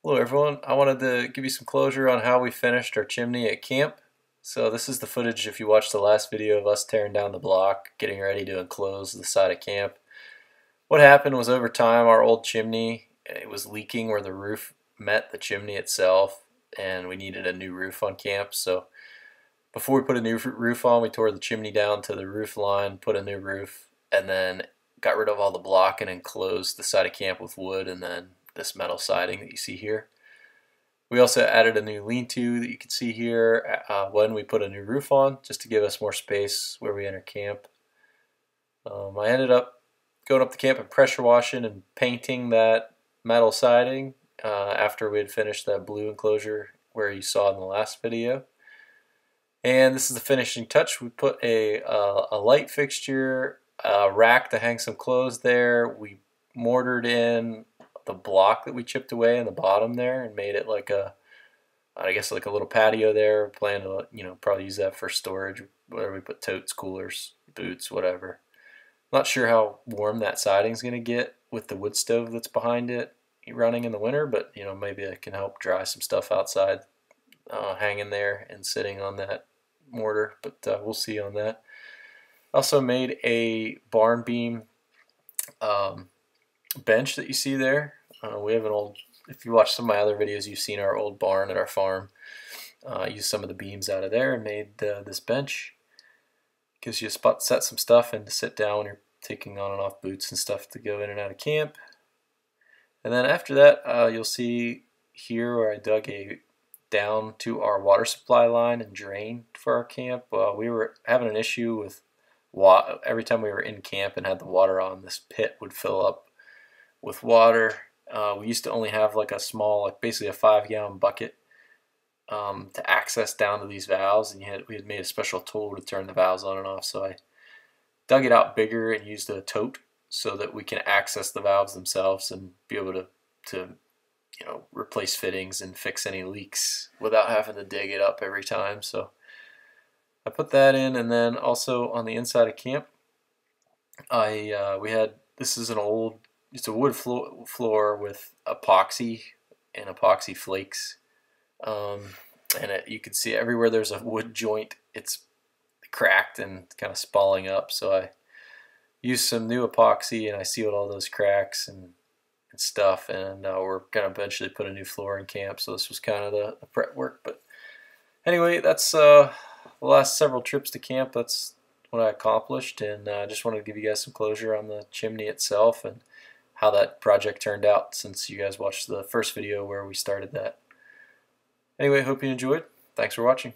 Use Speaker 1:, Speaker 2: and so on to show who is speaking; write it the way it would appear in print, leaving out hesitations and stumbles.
Speaker 1: Hello everyone, I wanted to give you some closure on how we finished our chimney at camp. So this is the footage if you watched the last video of us tearing down the block, getting ready to enclose the side of camp. What happened was over time our old chimney, it was leaking where the roof met the chimney itself and we needed a new roof on camp. So before we put a new roof on, we tore the chimney down to the roof line, put a new roof, and then got rid of all the block and enclosed the side of camp with wood and then this metal siding that you see here. We also added a new lean-to that you can see here when we put a new roof on, just to give us more space where we enter camp. I ended up going up the camp and pressure washing and painting that metal siding after we had finished that blue enclosure where you saw in the last video. And this is the finishing touch. We put a light fixture, a rack to hang some clothes there. We mortared in the block that we chipped away in the bottom there and made it like I guess like a little patio there. Plan to, probably use that for storage, whether we put totes, coolers, boots, whatever. Not sure how warm that siding's going to get with the wood stove that's behind it running in the winter, but maybe it can help dry some stuff outside hanging there and sitting on that mortar, but we'll see on that. Also made a barn beam bench that you see there. We have an old, if you watch some of my other videos, you've seen our old barn at our farm. Used some of the beams out of there and made this bench. Gives you a spot to set some stuff and to sit down when you're taking on and off boots and stuff to go in and out of camp. And then after that, you'll see here where I dug down to our water supply line and drain for our camp. We were having an issue with every time we were in camp and had the water on, this pit would fill up with water. We used to only have like a small, like basically a 5-gallon bucket to access down to these valves, and we had made a special tool to turn the valves on and off. So I dug it out bigger and used a tote so that we can access the valves themselves and be able to replace fittings and fix any leaks without having to dig it up every time. So I put that in, and then also on the inside of camp, we had, this is it's a wood floor with epoxy and epoxy flakes, and you can see everywhere there's a wood joint, it's cracked and kind of spalling up. So I used some new epoxy and I sealed all those cracks and stuff, and we're going to eventually put a new floor in camp. So this was kind of the prep work. But anyway, that's the last several trips to camp. That's what I accomplished, and I just wanted to give you guys some closure on the chimney itself and how that project turned out, since you guys watched the first video where we started that. Anyway, hope you enjoyed. Thanks for watching.